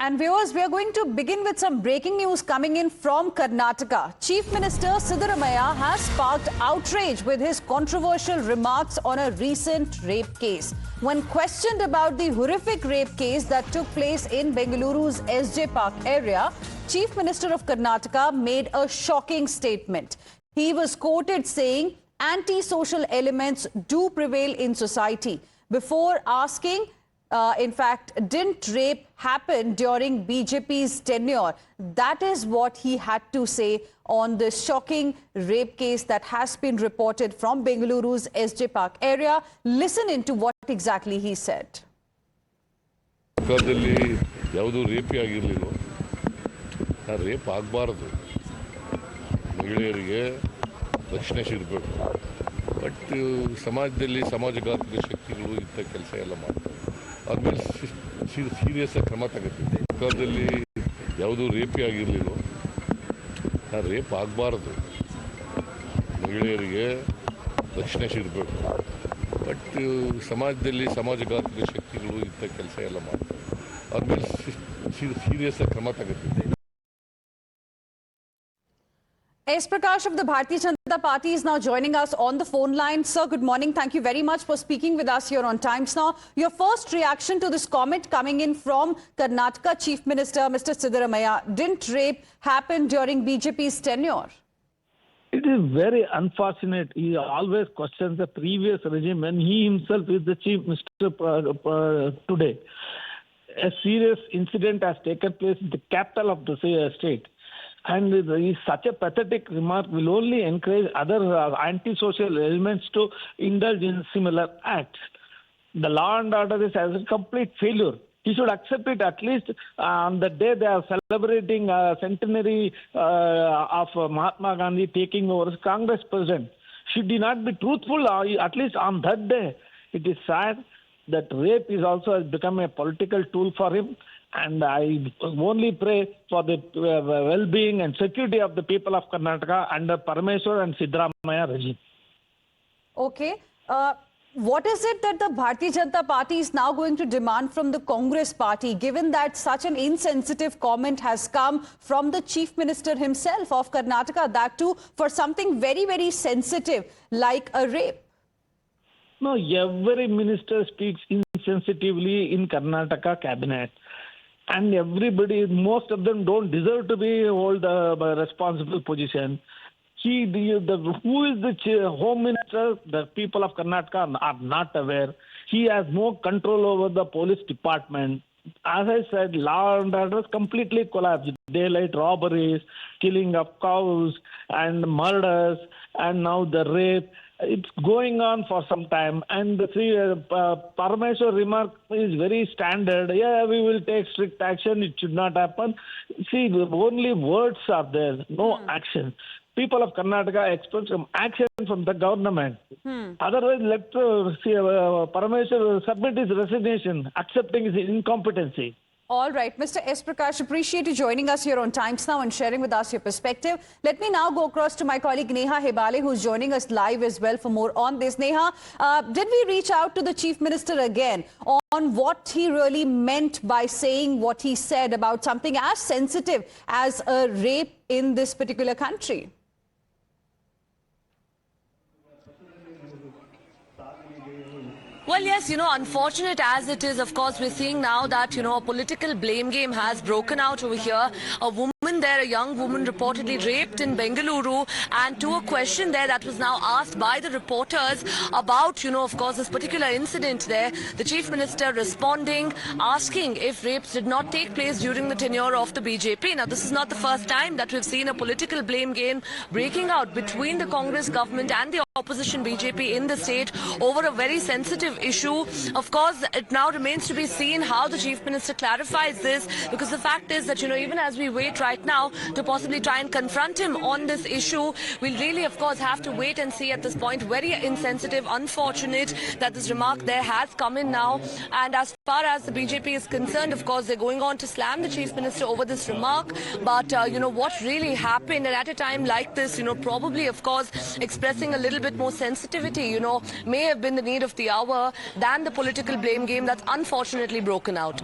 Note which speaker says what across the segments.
Speaker 1: And viewers, we are going to begin with some breaking news coming in from Karnataka. Chief Minister Siddaramaiah has sparked outrage with his controversial remarks on a recent rape case. When questioned about the horrific rape case that took place in Bengaluru's SJ Park area, Chief Minister of Karnataka made a shocking statement. He was quoted saying, "Anti-social elements do prevail in society," before asking, in fact, didn't rape happen during BJP's tenure? That is what he had to say on this shocking rape case that has been reported from Bengaluru's SJ Park area. Listen into what exactly he said.
Speaker 2: Rape ಆಗಬಾರ್ದು, ಮಹಿಳೆಯರಿಗೆ ರಕ್ಷಣೆ ಸಿಗಬೇಕು. But ಸಮಾಜದಲ್ಲಿ ಸಮಾಜಘಾತಕ ಶಕ್ತಿಗಳು ಇಂಥ ಕೆಲಸ ಎಲ್ಲ ಮಾಡ್ತಾರೆ. ಅದ್ಮೇಲೆ ಸೀರಿಯಸ್ ಆಗಿ ಕ್ರಮ ತಗೋತಿದ್ದೆ. ಸರ್ಕಾರದಲ್ಲಿ ಯಾವುದೂ ರೇಪೇ ಆಗಿರಲಿಲ್ಲ. ರೇಪ್ ಆಗಬಾರ್ದು, ಮಹಿಳೆಯರಿಗೆ ರಕ್ಷಣೆ ಸಿಗಬೇಕು. ಬಟ್ ಸಮಾಜದಲ್ಲಿ ಸಮಾಜಘಾತಕ ಶಕ್ತಿಗಳು ಇಂಥ ಕೆಲಸ ಎಲ್ಲ ಮಾಡ್ತಾರೆ. ಅದ್ಮೇಲೆ ಸೀರಿಯಸ್ ಆಗಿ ಕ್ರಮ ತಗೋತಿದ್ದೆ.
Speaker 1: S. Prakash of the Bharatiya Janata Party is now joining us on the phone line. Sir, good morning. Thank you very much for speaking with us here on Times Now. Your first reaction to this comment coming in from Karnataka Chief Minister, Mr. Siddaramaiah. Didn't rape happen during BJP's tenure?
Speaker 3: It is very unfortunate. He always questions the previous regime when he himself is the Chief Minister today. A serious incident has taken place in the capital of the state. And such a pathetic remark will only encourage other anti-social elements to indulge in similar acts. The law and order is as a complete failure. He should accept it at least on the day they are celebrating centenary of Mahatma Gandhi taking over as Congress president. Should he not be truthful at least on that day? It is sad that rape is also has become a political tool for him. And I only pray for the well-being and security of the people of Karnataka under Parameswar and Siddaramaiah regime.
Speaker 1: Okay. What is it that the Bharatiya Janata Party is now going to demand from the Congress party, given that such an insensitive comment has come from the Chief Minister himself of Karnataka, that too for something very, very sensitive like a rape?
Speaker 3: No, every minister speaks insensitively in Karnataka cabinet. And everybody, most of them don't deserve to be hold a responsible position. Who is the Home Minister? The people of Karnataka are not aware. He has no control over the police department. As I said, law and order completely collapsed. Daylight robberies, killing of cows, and murders, and now the rape. It's going on for some time, and the Parameswar remark is very standard. Yeah, we will take strict action. It should not happen. See, only words are there, no action. People of Karnataka expect some action from the government. Otherwise, let Parameswar submit his resignation, accepting his incompetency.
Speaker 1: All right, Mr. S. Prakash, appreciate you joining us here on Times Now and sharing with us your perspective. Let me now go across to my colleague Neha Hebale, who's joining us live as well for more on this. Neha, did we reach out to the Chief Minister again on what he really meant by saying what he said about something as sensitive as a rape in this particular country?
Speaker 4: Well, yes, unfortunate as it is, of course, we're seeing now that, a political blame game has broken out over here. A woman there, a young woman reportedly raped in Bengaluru, and to a question there that was now asked by the reporters about, of course, this particular incident there, the Chief Minister responding, asking if rapes did not take place during the tenure of the BJP. Now, this is not the first time that we've seen a political blame game breaking out between the Congress government and the opposition BJP in the state over a very sensitive issue. Of course, it now remains to be seen how the Chief Minister clarifies this, because the fact is that, even as we wait right now to possibly try and confront him on this issue, we'll really, of course, have to wait and see at this point. Very insensitive, unfortunate that this remark there has come in now. And as far as the BJP is concerned, of course, they're going on to slam the Chief Minister over this remark. But, what really happened, and at a time like this, probably, of course, expressing a little bit more sensitivity, may have been the need of the hour than the political blame game that's unfortunately broken out.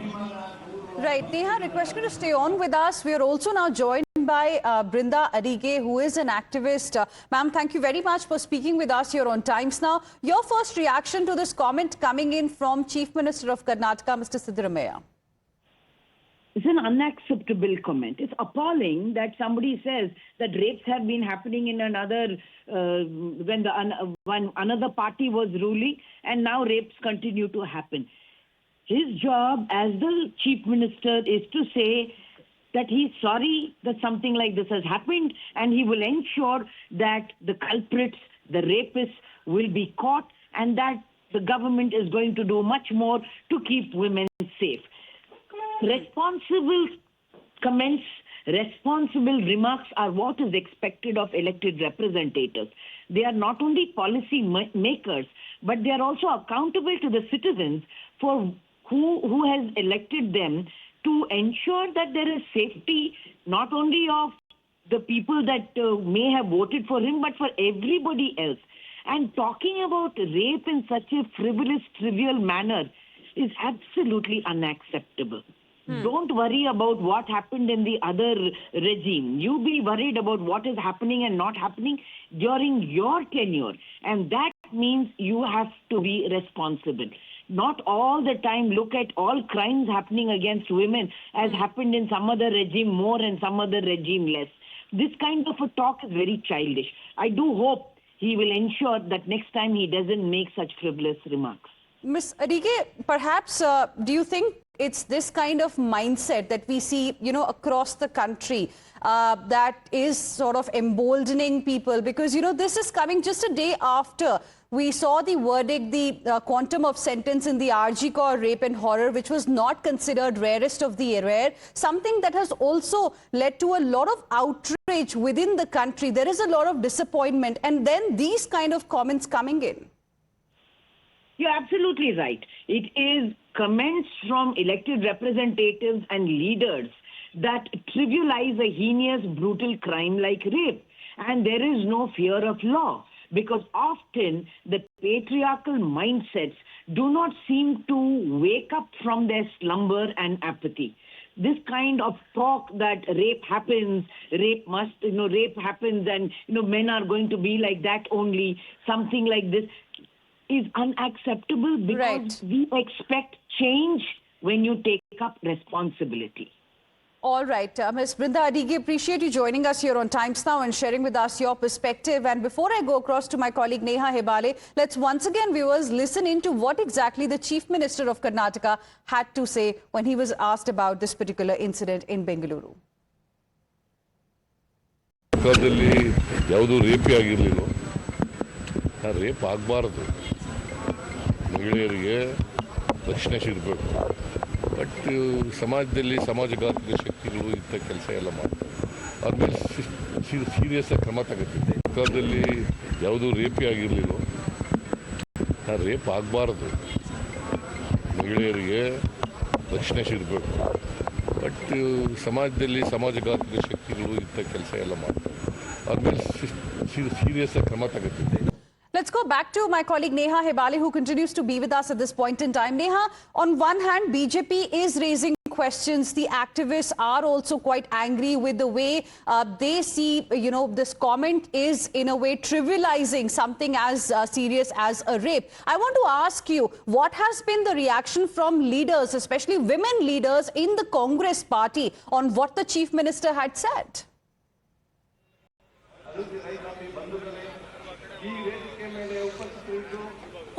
Speaker 1: Right, Neha, request you to stay on with us. We are also now joined by Brinda Adige, who is an activist. Ma'am, thank you very much for speaking with us here on Times Now. Your first reaction to this comment coming in from Chief Minister of Karnataka, Mr. Siddaramaiah.
Speaker 5: It's an unacceptable comment. It's appalling that somebody says that rapes have been happening in another, when another party was ruling, and now rapes continue to happen. His job as the chief minister is to say that he's sorry that something like this has happened, and he will ensure that the culprits, the rapists, will be caught, and that the government is going to do much more to keep women safe. Responsible comments, responsible remarks are what is expected of elected representatives. They are not only policy makers, but they are also accountable to the citizens for who has elected them to ensure that there is safety not only of the people that may have voted for him, but for everybody else. And talking about rape in such a frivolous, trivial manner is absolutely unacceptable. Don't worry about what happened in the other regime. You be worried about what is happening and not happening during your tenure. And that means you have to be responsible. Not all the time look at all crimes happening against women as happened in some other regime more and some other regime less. This kind of a talk is very childish. I do hope he will ensure that next time he doesn't make such frivolous remarks.
Speaker 1: Ms. Adige, perhaps do you think it's this kind of mindset that we see, across the country that is sort of emboldening people? Because, this is coming just a day after we saw the verdict, the quantum of sentence in the RG Kaur rape and horror, which was not considered rarest of the rare, something that has also led to a lot of outrage within the country. There is a lot of disappointment, and then these kind of comments coming in.
Speaker 5: You're absolutely right. It is comments from elected representatives and leaders that trivialize a heinous, brutal crime like rape. And there is no fear of law, because often the patriarchal mindsets do not seem to wake up from their slumber and apathy. This kind of talk that rape happens, rape happens, and men are going to be like that only, something like this, is unacceptable, because we expect change when you take up responsibility.
Speaker 1: All right, Ms. Brinda Adige, appreciate you joining us here on Times Now and sharing with us your perspective. And before I go across to my colleague Neha Hebale, let's once again, viewers, listen into what exactly the Chief Minister of Karnataka had to say when he was asked about this particular incident in Bengaluru.
Speaker 2: Rape ಆಗಬಾರ್ದು, ಮಹಿಳೆಯರಿಗೆ ರಕ್ಷಣೆ ಸಿಗಬೇಕು. But ಸಮಾಜದಲ್ಲಿ ಸಮಾಜಘಾತಕ ಶಕ್ತಿಗಳು ಇಂಥ ಕೆಲಸ ಎಲ್ಲ ಮಾಡ್ತಾರೆ. ಆದ್ಮೇಲೆ ಸೀರಿಯಸ್ ಆಗಿ ಕ್ರಮ ತಗೋತಿದ್ದೆ. ಸರ್ಕಾರದಲ್ಲಿ ಯಾವುದೂ ರೇಪೇ ಆಗಿರಲಿಲ್ಲ. ರೇಪ್ ಆಗಬಾರ್ದು, ಮಹಿಳೆಯರಿಗೆ ರಕ್ಷಣೆ ಸಿಗಬೇಕು. ಬಟ್ ಸಮಾಜದಲ್ಲಿ ಸಮಾಜಘಾತಕ ಶಕ್ತಿಗಳು ಇಂಥ ಕೆಲಸ ಎಲ್ಲ ಮಾಡ್ತಾರೆ. ಆದ್ಮೇಲೆ ಸೀರಿಯಸ್ ಆಗಿ ಕ್ರಮ ತಗೋತಿದ್ದೆ.
Speaker 1: Let's go back to my colleague Neha Hebale, who continues to be with us at this point in time. Neha, on one hand, BJP is raising questions. The activists are also quite angry with the way they see, this comment is in a way trivializing something as serious as a rape. I want to ask you, what has been the reaction from leaders, especially women leaders in the Congress party, on what the Chief Minister had said?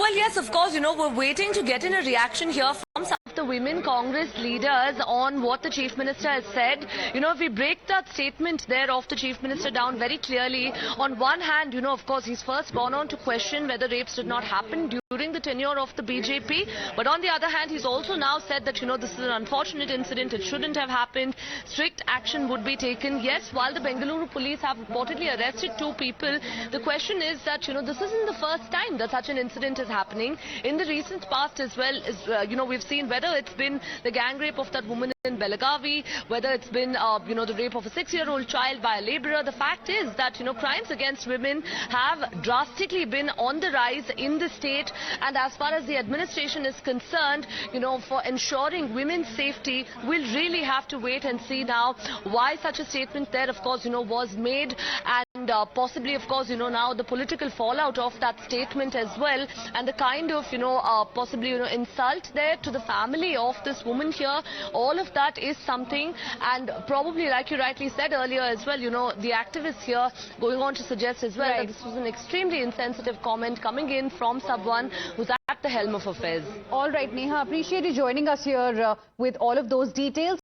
Speaker 4: Well, yes, of course, we're waiting to get in a reaction here from some of the women Congress leaders on what the Chief Minister has said. If we break that statement there of the Chief Minister down very clearly, on one hand, of course, he's first gone on to question whether rapes did not happen during the tenure of the BJP. But on the other hand, he's also now said that, this is an unfortunate incident. It shouldn't have happened. Strict action would be taken. Yes, while the Bengaluru police have reportedly arrested 2 people, the question is that, this isn't the first time that such an incident is happening. In the recent past as well, we've seen whether whether it's been the gang rape of that woman in Belagavi, whether it's been, the rape of a 6-year-old child by a labourer. The fact is that, crimes against women have drastically been on the rise in the state. And as far as the administration is concerned, for ensuring women's safety, we'll really have to wait and see now why such a statement there, of course, was made, and possibly, of course, now the political fallout of that statement as well, and the kind of, possibly, insult there to the family of this woman here. All of that is something, and probably, like you rightly said earlier as well, the activists here going on to suggest as well that this was an extremely insensitive comment coming in from someone who's at the helm of affairs.
Speaker 1: All right, Neha, appreciate you joining us here with all of those details.